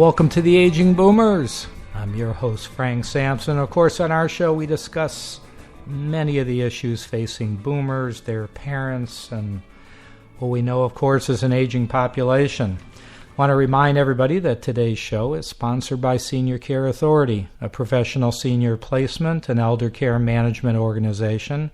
Welcome to the Aging Boomers. I'm your host, Frank Sampson. Of course, on our show, we discuss many of the issues facing boomers, their parents, and what we know, of course, is an aging population. I want to remind everybody that today's show is sponsored by Senior Care Authority, a professional senior placement and elder care management organization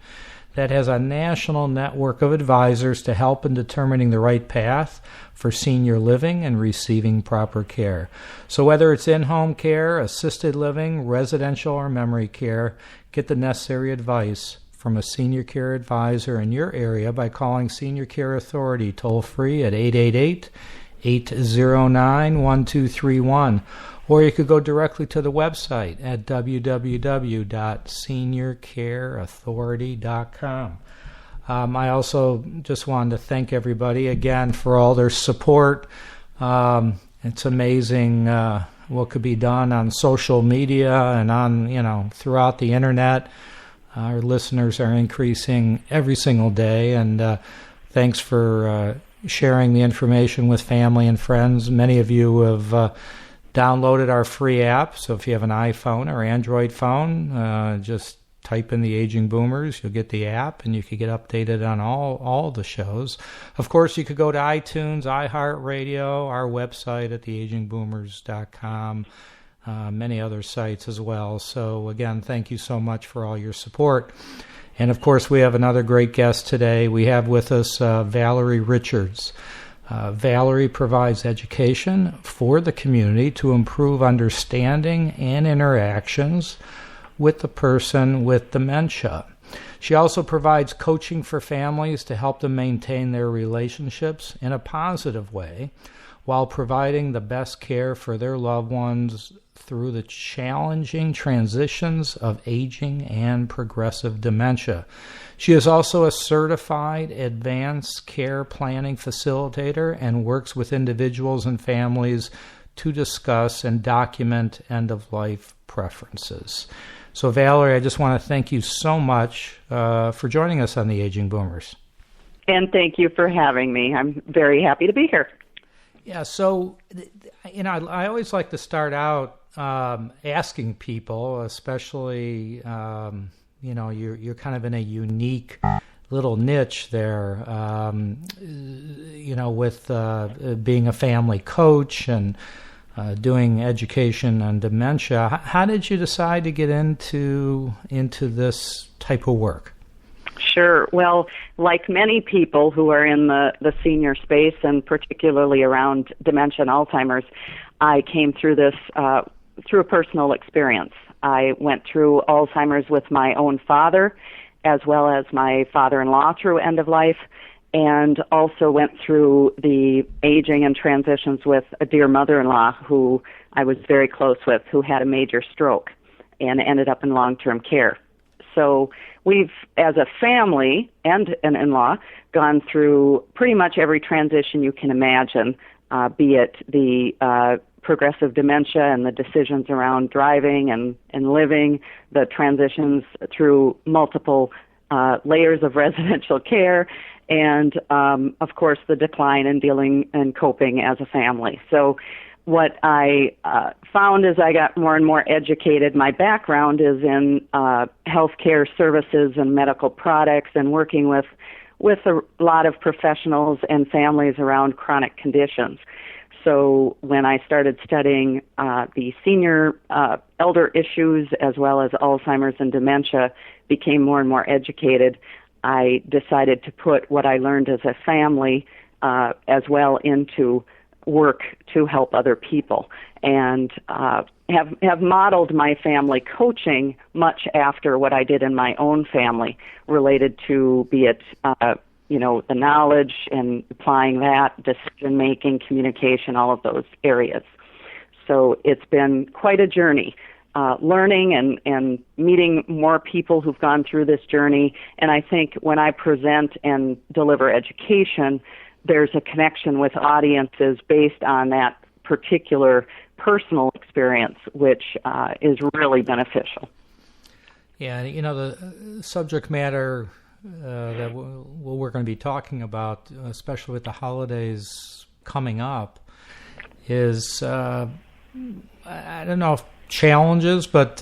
that has a national network of advisors to help in determining the right path for senior living and receiving proper care. So whether it's in-home care, assisted living, residential, or memory care, get the necessary advice from a senior care advisor in your area by calling Senior Care Authority toll-free at 888-809-1231. Or you could go directly to the website at www.seniorcareauthority.com. I also just wanted to thank everybody again for all their support. It's amazing what could be done on social media and on, throughout the internet. Our listeners are increasing every single day, and thanks for sharing the information with family and friends. Many of you have downloaded our free app, so if you have an iPhone or Android phone, just type in the Aging Boomers. You'll get the app, and you can get updated on all the shows. Of course, you could go to iTunes, iHeartRadio, our website at theagingboomers.com, many other sites as well. So again, thank you so much for all your support. And of course, we have another great guest today. We have with us Valerie Richards. Valerie provides education for the community to improve understanding and interactions with the person with dementia. She also provides coaching for families to help them maintain their relationships in a positive way while providing the best care for their loved ones through the challenging transitions of aging and progressive dementia. She is also a certified Advance Care Planning Facilitator and works with individuals and families to discuss and document end-of-life preferences. So, Valerie, I just want to thank you so much for joining us on the Aging Boomers. And thank you for having me. I'm very happy to be here. Yeah, so, I always like to start out asking people, especially, you're kind of in a unique little niche there, with being a family coach and doing education on dementia. How did you decide to get into this type of work? Sure. Well, like many people who are in the senior space, and particularly around dementia and Alzheimer's, I came through this through a personal experience. I went through Alzheimer's with my own father, as well as my father-in-law through end of life, and also went through the aging and transitions with a dear mother-in-law who I was very close with, who had a major stroke and ended up in long-term care. So we've, as a family and an in-law, gone through pretty much every transition you can imagine, be it the progressive dementia and the decisions around driving and living, the transitions through multiple layers of residential care, and, of course, the decline in dealing and coping as a family. So what I found as I got more and more educated, my background is in healthcare services and medical products and working with a lot of professionals and families around chronic conditions. So when I started studying the senior elder issues as well as Alzheimer's and dementia, became more and more educated, I decided to put what I learned as a family as well into work to help other people, and have modeled my family coaching much after what I did in my own family, related to be it the knowledge and applying that, decision making, communication, all of those areas. So it's been quite a journey, learning and meeting more people who've gone through this journey. And I think when I present and deliver education, there's a connection with audiences based on that particular personal experience, which is really beneficial. Yeah, the subject matter that we're going to be talking about, especially with the holidays coming up, is I don't know if challenges, but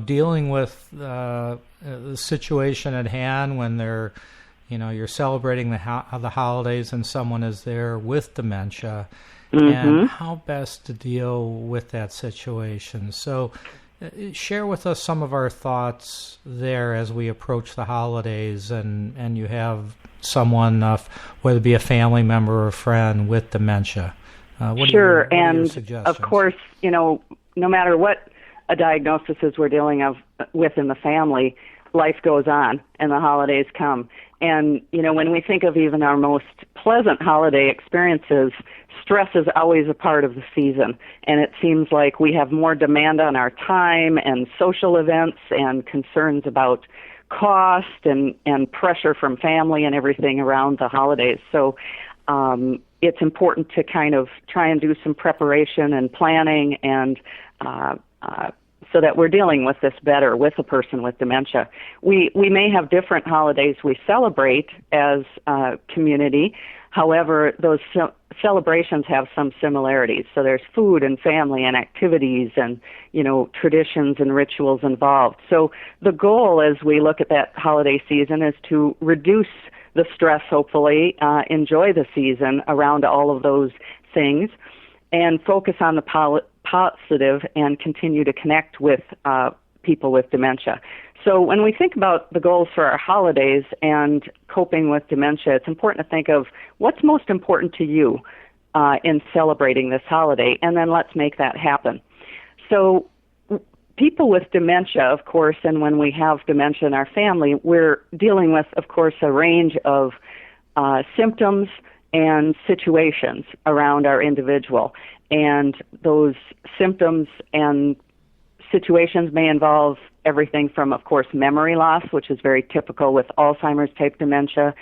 dealing with the situation at hand when you're celebrating the holidays and someone is there with dementia, and how best to deal with that situation. So share with us some of our thoughts there as we approach the holidays and you have someone, whether it be a family member or a friend with dementia. Sure, and of course, no matter what a diagnosis is we're dealing with in the family, life goes on and the holidays come. And, when we think of even our most pleasant holiday experiences, stress is always a part of the season. And it seems like we have more demand on our time and social events and concerns about cost and pressure from family and everything around the holidays. So it's important to kind of try and do some preparation and planning and so that we're dealing with this better with a person with dementia. We may have different holidays we celebrate as a community. However, those celebrations have some similarities. So there's food and family and activities and, traditions and rituals involved. So the goal as we look at that holiday season is to reduce the stress, hopefully, enjoy the season around all of those things, and focus on the positive and continue to connect with people with dementia. So when we think about the goals for our holidays and coping with dementia, it's important to think of what's most important to you in celebrating this holiday, and then let's make that happen. So people with dementia, of course, and when we have dementia in our family, we're dealing with, of course, a range of symptoms and situations around our individual. And those symptoms and situations may involve everything from, of course, memory loss, which is very typical with Alzheimer's type dementia,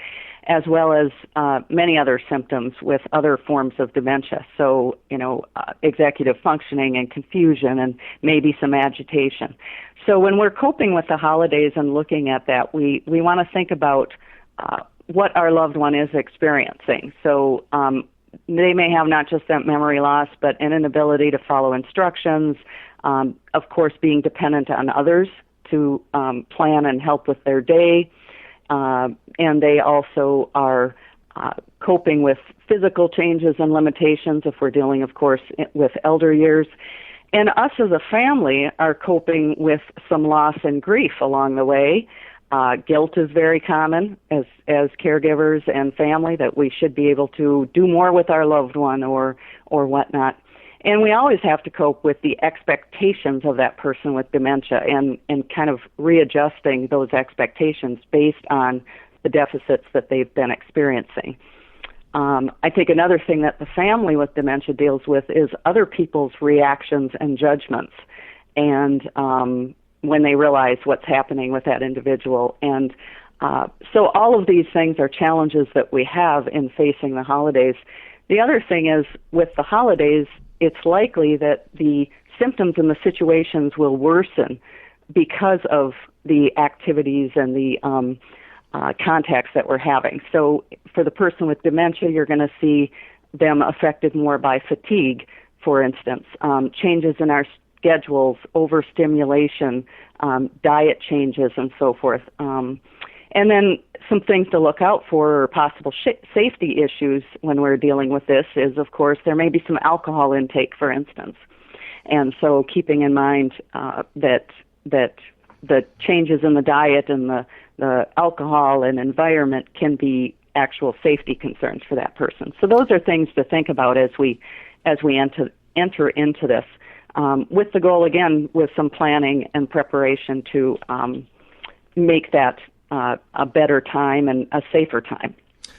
as well as many other symptoms with other forms of dementia. So, executive functioning and confusion and maybe some agitation. So when we're coping with the holidays and looking at that, we want to think about what our loved one is experiencing. So they may have not just that memory loss, but an inability to follow instructions, of course, being dependent on others to plan and help with their day. And they also are coping with physical changes and limitations if we're dealing, of course, with elder years. And us as a family are coping with some loss and grief along the way. Guilt is very common as caregivers and family, that we should be able to do more with our loved one or whatnot. And we always have to cope with the expectations of that person with dementia and kind of readjusting those expectations based on the deficits that they've been experiencing. I think another thing that the family with dementia deals with is other people's reactions and judgments, and when they realize what's happening with that individual. And so all of these things are challenges that we have in facing the holidays. The other thing is, with the holidays, it's likely that the symptoms and the situations will worsen because of the activities and the contacts that we're having. So for the person with dementia, you're going to see them affected more by fatigue, for instance, changes in our schedules, overstimulation, diet changes, and so forth. And then some things to look out for, or possible safety issues when we're dealing with this is, of course, there may be some alcohol intake, for instance. And so keeping in mind that the changes in the diet and the alcohol and environment can be actual safety concerns for that person. So those are things to think about as we enter into this, with the goal, again, with some planning and preparation to make that a better time and a safer time.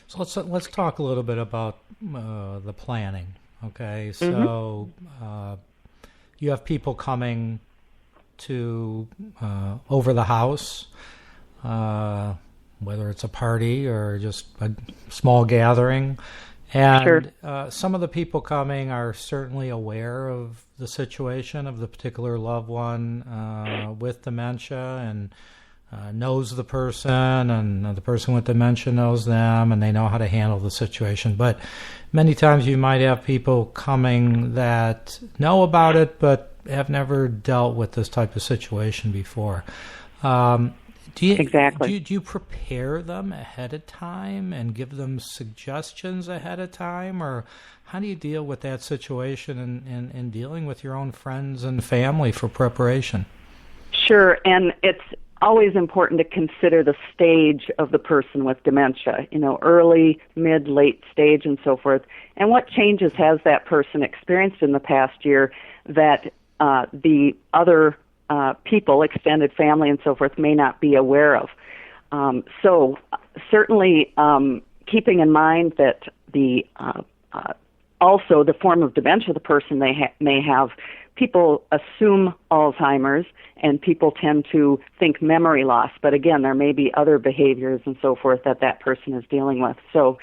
So let's talk a little bit about the planning. Okay, so you have people coming to over the house, whether it's a party or just a small gathering, and some of the people coming are certainly aware of the situation of the particular loved one with dementia, and knows the person, and the person with dementia knows them, and they know how to handle the situation. But many times you might have people coming that know about it but have never dealt with this type of situation before. Exactly. Do you prepare them ahead of time and give them suggestions ahead of time, or how do you deal with that situation and dealing with your own friends and family for preparation? Sure, and it's always important to consider the stage of the person with dementia, early, mid, late stage, and so forth, and what changes has that person experienced in the past year that the other people, extended family and so forth, may not be aware of. So certainly keeping in mind that also the form of dementia the person may have, people assume Alzheimer's and people tend to think memory loss, but again, there may be other behaviors and so forth that person is dealing with. So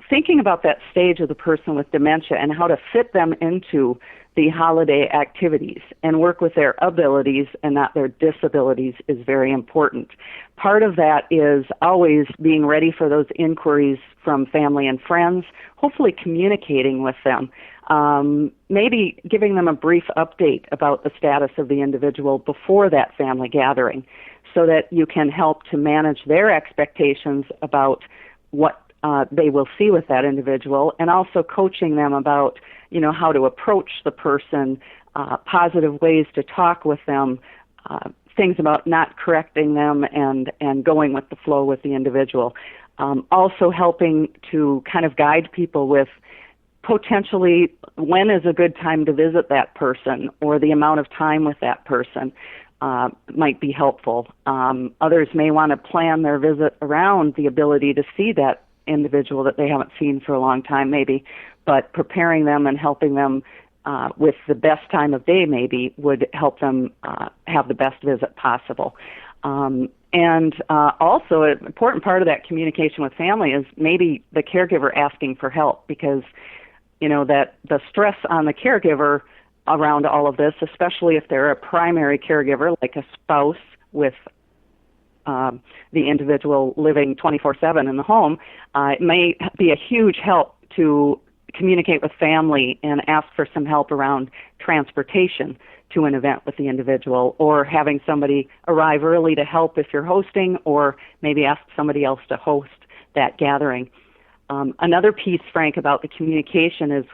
thinking about that stage of the person with dementia and how to fit them into the holiday activities and work with their abilities and not their disabilities is very important. Part of that is always being ready for those inquiries from family and friends, hopefully communicating with them, maybe giving them a brief update about the status of the individual before that family gathering so that you can help to manage their expectations about what they will see with that individual, and also coaching them about how to approach the person, positive ways to talk with them, things about not correcting them and going with the flow with the individual. Also helping to kind of guide people with potentially when is a good time to visit that person, or the amount of time with that person might be helpful. Others may want to plan their visit around the ability to see that individual that they haven't seen for a long time maybe, but preparing them and helping them with the best time of day maybe would help them have the best visit possible. And also an important part of that communication with family is maybe the caregiver asking for help, because that the stress on the caregiver around all of this, especially if they're a primary caregiver like a spouse with the individual living 24/7 in the home, it may be a huge help to communicate with family and ask for some help around transportation to an event with the individual, or having somebody arrive early to help if you're hosting, or maybe ask somebody else to host that gathering. Another piece, Frank, about the communication is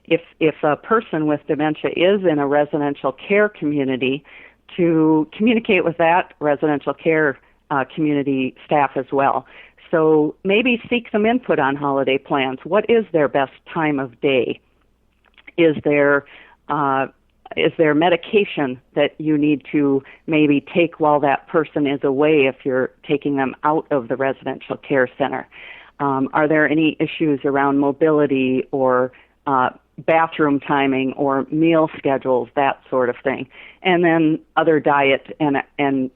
if a person with dementia is in a residential care community, to communicate with that residential care community staff as well. So maybe seek some input on holiday plans. What is their best time of day? Is there medication that you need to maybe take while that person is away if you're taking them out of the residential care center? Are there any issues around mobility or bathroom timing or meal schedules, that sort of thing? And then other diet and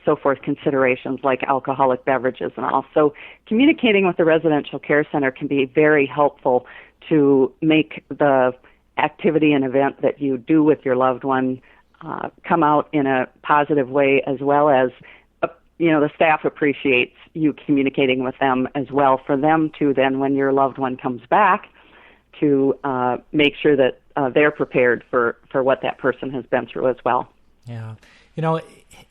so forth considerations like alcoholic beverages and all. So communicating with the residential care center can be very helpful to make the activity and event that you do with your loved one come out in a positive way, as well as the staff appreciates you communicating with them as well, for them to then, when your loved one comes back, to make sure that they're prepared for what that person has been through as well. Yeah.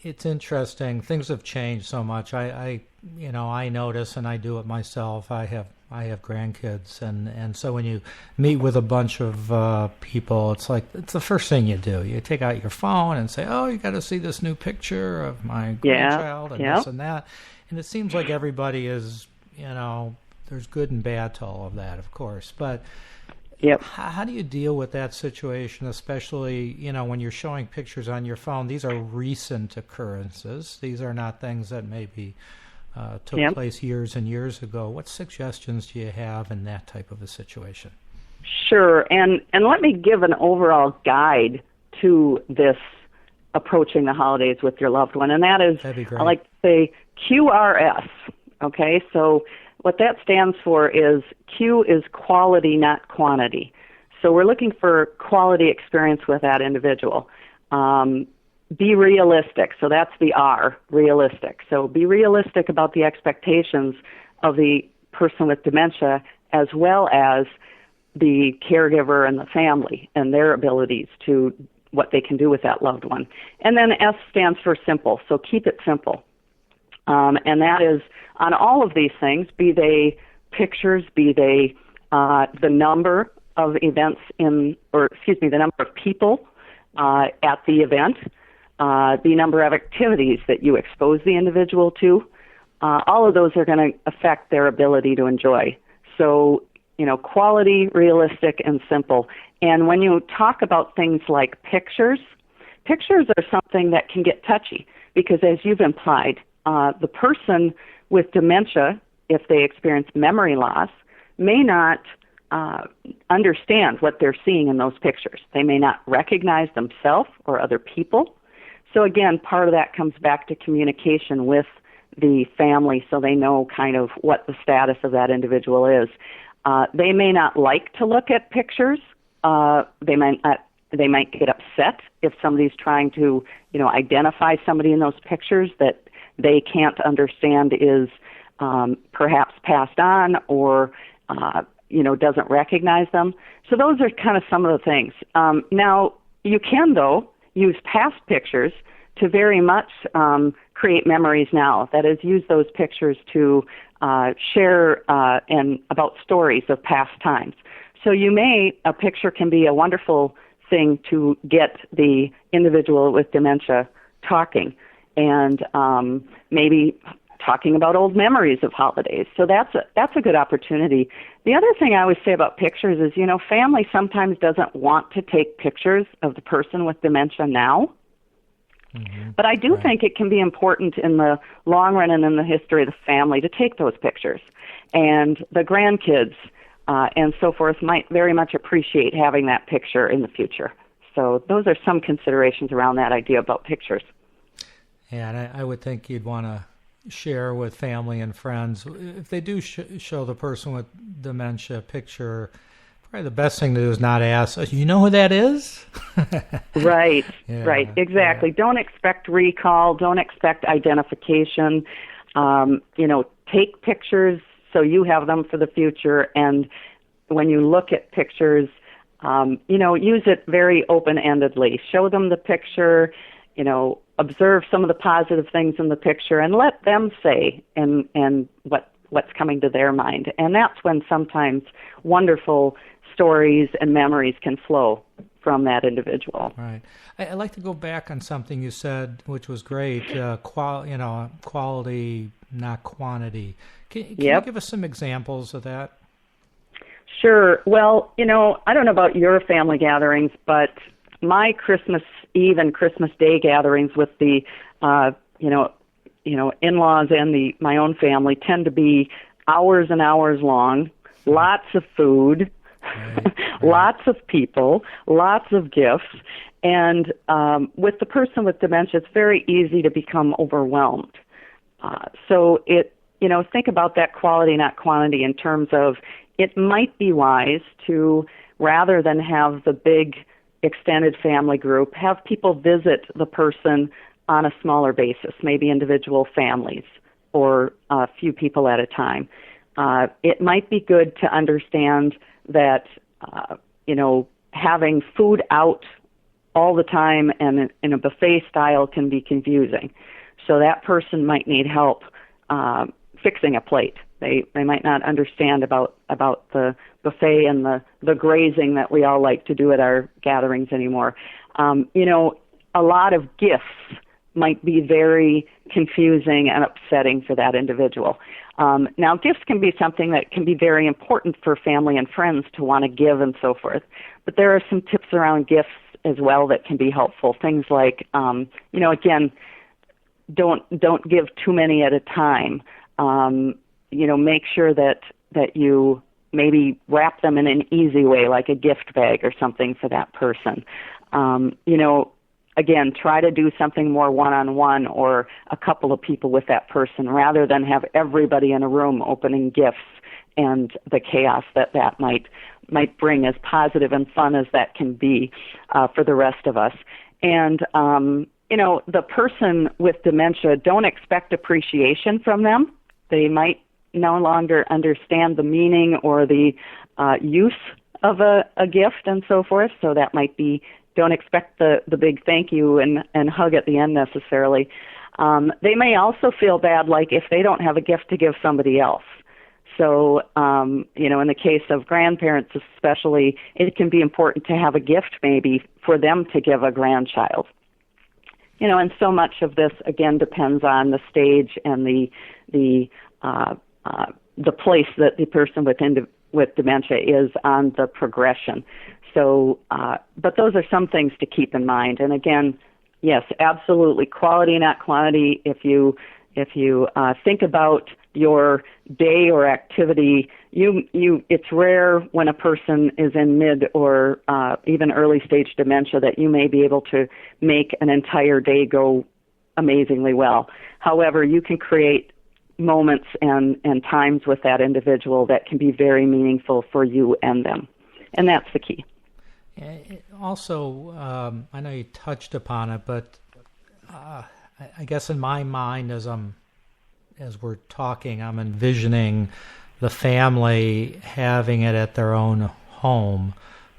It's interesting. Things have changed so much. I notice, and I do it myself. I have grandkids, and so when you meet with a bunch of people, it's the first thing you do. You take out your phone and say, "Oh, you got to see this new picture of my grandchild and this and that." And it seems like everybody is, there's good and bad to all of that, of course, but. Yep. How do you deal with that situation, especially, when you're showing pictures on your phone? These are recent occurrences. These are not things that maybe took place years and years ago. What suggestions do you have in that type of a situation? Sure. And let me give an overall guide to this approaching the holidays with your loved one. And that is, I like to say, QRS. Okay, so what that stands for is Q is quality, not quantity. So we're looking for quality experience with that individual. be realistic. So that's the R, realistic. So be realistic about the expectations of the person with dementia as well as the caregiver and the family and their abilities to what they can do with that loved one. And then S stands for simple. So keep it simple. And that is on all of these things, be they pictures, be they the number of events the number of people at the event, the number of activities that you expose the individual to, all of those are going to affect their ability to enjoy. So, quality, realistic, and simple. And when you talk about things like pictures are something that can get touchy because, as you've implied, the person with dementia, if they experience memory loss, may not understand what they're seeing in those pictures. They may not recognize themselves or other people. So again, part of that comes back to communication with the family so they know kind of what the status of that individual is. They may not like to look at pictures. They might get upset if somebody's trying to, identify somebody in those pictures that they can't understand is perhaps passed on or, doesn't recognize them. So those are kind of some of the things. Now, you can, though, use past pictures to very much create memories now. That is, use those pictures to share and about stories of past times. So a picture can be a wonderful thing to get the individual with dementia talking and maybe talking about old memories of holidays. So that's a good opportunity. The other thing I always say about pictures is, family sometimes doesn't want to take pictures of the person with dementia now. Mm-hmm. But I do think it can be important in the long run and in the history of the family to take those pictures. And the grandkids and so forth might very much appreciate having that picture in the future. So those are some considerations around that idea about pictures. Yeah, and I would think you'd want to share with family and friends. If they do show the person with dementia a picture, probably the best thing to do is not ask, you know who that is? Right, exactly. Yeah. Don't expect recall. Don't expect identification. Take pictures so you have them for the future. And when you look at pictures, use it very open-endedly. Show them the picture, observe some of the positive things in the picture and let them say and what's coming to their mind. And that's when sometimes wonderful stories and memories can flow from that individual. Right. I'd like to go back on something you said, which was great, quality, not quantity. Can you give us some examples of that? Sure. Well, I don't know about your family gatherings, but my Christmas Eve and Christmas Day gatherings with the, in-laws and my own family tend to be hours and hours long, lots of food, right. Lots of people, lots of gifts. And with the person with dementia, it's very easy to become overwhelmed. So think about that quality, not quantity, in terms of it might be wise to, rather than have the big extended family group, have people visit the person on a smaller basis, maybe individual families or a few people at a time. It might be good to understand that, having food out all the time and in a buffet style can be confusing. So that person might need help fixing a plate. They might not understand about the buffet and the grazing that we all like to do at our gatherings anymore. A lot of gifts might be very confusing and upsetting for that individual. Now, gifts can be something that can be very important for family and friends to want to give and so forth. But there are some tips around gifts as well that can be helpful. Things like, again, don't give too many at a time. Make sure that you maybe wrap them in an easy way, like a gift bag or something for that person. Again, try to do something more one-on-one or a couple of people with that person rather than have everybody in a room opening gifts and the chaos that might bring, as positive and fun as that can be for the rest of us. And the person with dementia, don't expect appreciation from them. They might no longer understand the meaning or the use of a gift and so forth. So that might be, don't expect the big thank you and hug at the end necessarily. They may also feel bad, like if they don't have a gift to give somebody else. So, in the case of grandparents especially, it can be important to have a gift maybe for them to give a grandchild. And so much of this, again, depends on the stage and the place that the person with dementia is on the progression. So, but those are some things to keep in mind. And again, yes, absolutely, quality, not quantity. If you think about your day or activity, it's rare when a person is in mid or even early stage dementia that you may be able to make an entire day go amazingly well. However, you can create moments and times with that individual that can be very meaningful for you and them. And that's the key. Also, I know you touched upon it, but I guess in my mind as we're talking, I'm envisioning the family having it at their own home,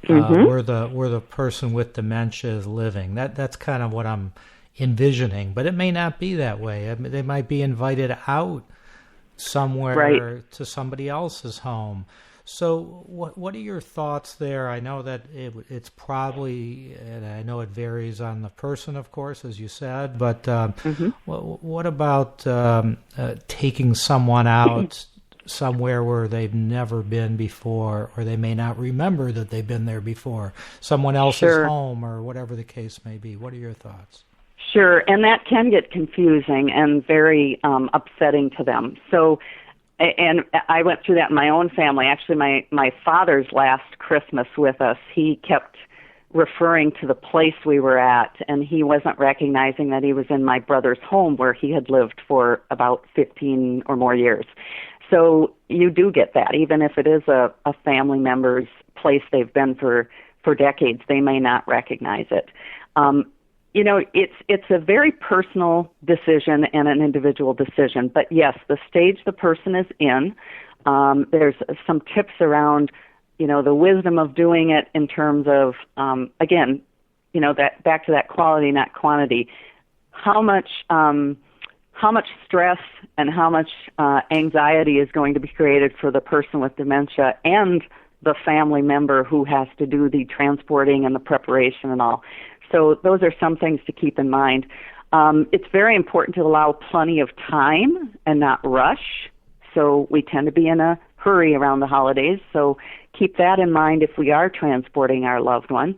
where the person with dementia is living. That's kind of what I'm envisioning, but it may not be that way. They might be invited out somewhere to somebody else's home. So what are your thoughts there? I know that it's probably, and I know it varies on the person, of course, as you said, but what about taking someone out somewhere where they've never been before, or they may not remember that they've been there before, someone else's home, or whatever the case may be? What are your thoughts? Sure, and that can get confusing and very upsetting to them. So, and I went through that in my own family. Actually, my father's last Christmas with us, he kept referring to the place we were at, and he wasn't recognizing that he was in my brother's home where he had lived for about 15 or more years. So you do get that. Even if it is a family member's place they've been for decades, they may not recognize it. It's a very personal decision and an individual decision. But yes, the stage the person is in, there's some tips around, the wisdom of doing it in terms of, again, that back to that quality, not quantity. How much stress and how much anxiety is going to be created for the person with dementia and the family member who has to do the transporting and the preparation and all. So those are some things to keep in mind. It's very important to allow plenty of time and not rush. So we tend to be in a hurry around the holidays. So keep that in mind if we are transporting our loved one.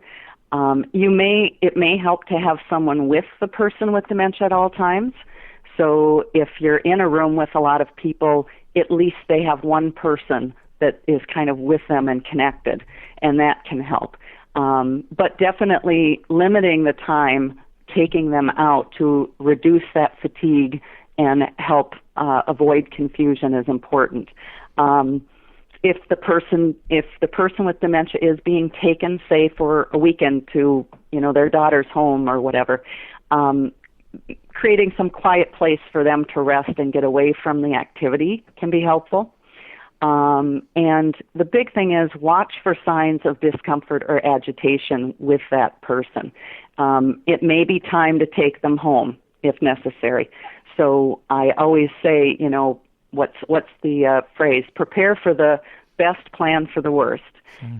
It may help to have someone with the person with dementia at all times. So if you're in a room with a lot of people, at least they have one person that is kind of with them and connected, and that can help. But definitely limiting the time, taking them out to reduce that fatigue and help avoid confusion is important. If the person with dementia is being taken, say, for a weekend to their daughter's home or whatever, creating some quiet place for them to rest and get away from the activity can be helpful. And the big thing is watch for signs of discomfort or agitation with that person. It may be time to take them home if necessary. So I always say, what's the phrase? Prepare for the best, plan for the worst,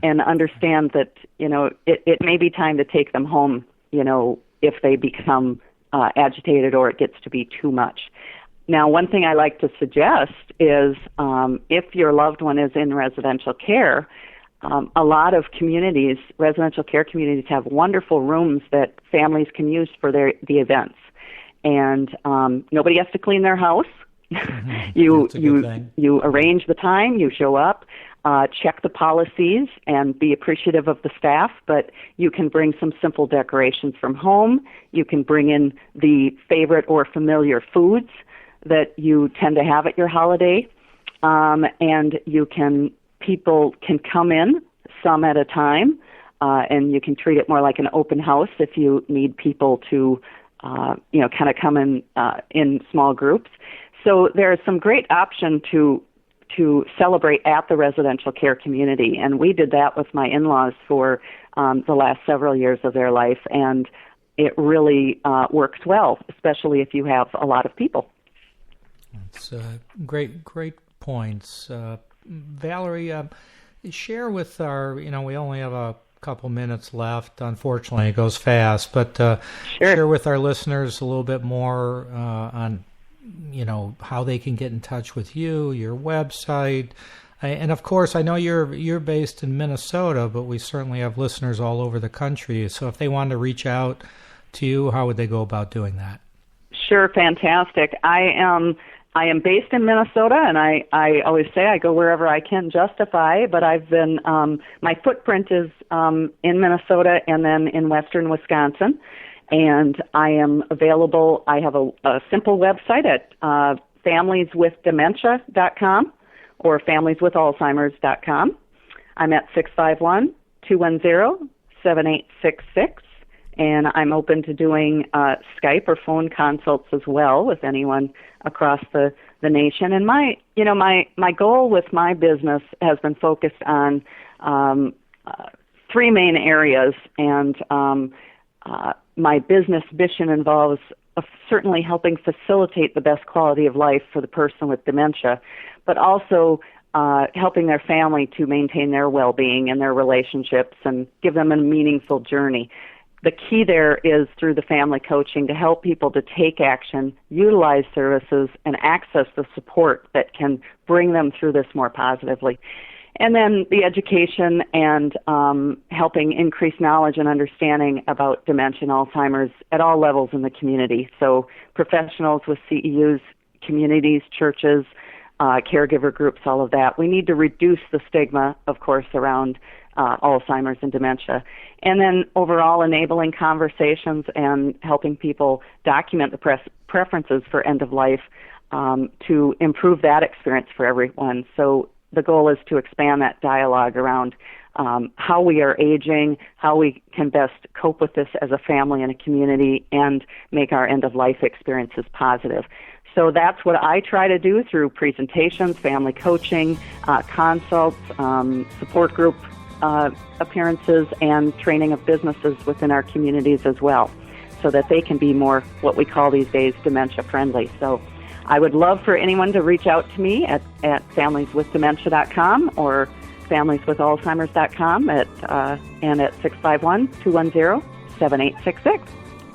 and understand that, it may be time to take them home, if they become agitated or it gets to be too much. Now, one thing I like to suggest is if your loved one is in residential care, a lot of communities, residential care communities, have wonderful rooms that families can use for the events. And nobody has to clean their house. You arrange the time, you show up, check the policies, and be appreciative of the staff. But you can bring some simple decorations from home. You can bring in the favorite or familiar foods that you tend to have at your holiday, and people can come in some at a time, and you can treat it more like an open house if you need people to kind of come in small groups. So there's some great option to celebrate at the residential care community, and we did that with my in-laws for the last several years of their life, and it really works well, especially if you have a lot of people. It's great points. Valerie, share with our, we only have a couple minutes left. Unfortunately, it goes fast, but Sure. Share with our listeners a little bit more on, how they can get in touch with you, your website. And of course, I know you're based in Minnesota, but we certainly have listeners all over the country. So if they wanted to reach out to you, how would they go about doing that? Sure, fantastic. I am based in Minnesota, and I always say I go wherever I can justify, but I've been, my footprint is in Minnesota and then in western Wisconsin, and I am available. I have a simple website at familieswithdementia.com or familieswithalzheimers.com. I'm at 651-210-7866. And I'm open to doing Skype or phone consults as well with anyone across the nation. And my goal with my business has been focused on three main areas. And my business mission involves certainly helping facilitate the best quality of life for the person with dementia, but also helping their family to maintain their well-being and their relationships and give them a meaningful journey. The key there is through the family coaching to help people to take action, utilize services, and access the support that can bring them through this more positively. And then the education and helping increase knowledge and understanding about dementia and Alzheimer's at all levels in the community. So professionals with CEUs, communities, churches, caregiver groups, all of that. We need to reduce the stigma, of course, around Alzheimer's and dementia. And then overall enabling conversations and helping people document the preferences for end of life to improve that experience for everyone. So the goal is to expand that dialogue around how we are aging, how we can best cope with this as a family and a community, and make our end of life experiences positive. So that's what I try to do through presentations, family coaching, consults, support group appearances, and training of businesses within our communities as well, so that they can be more what we call these days dementia friendly. So I would love for anyone to reach out to me at familieswithdementia.com or familieswithalzheimers.com and at 651-210-7866.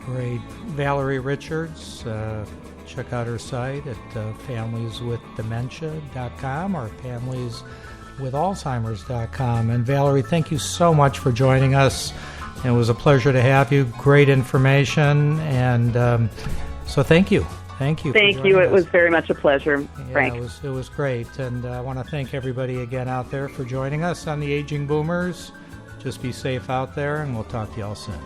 Great. Valerie Richards, check out her site at familieswithdementia.com or familieswithalzheimers.com. And Valerie, thank you so much for joining us. It was a pleasure to have you. Great information. And so thank you. Thank you. Thank you. It was very much a pleasure, Frank. It was great. And I want to thank everybody again out there for joining us on the Aging Boomers. Just be safe out there, and we'll talk to you all soon.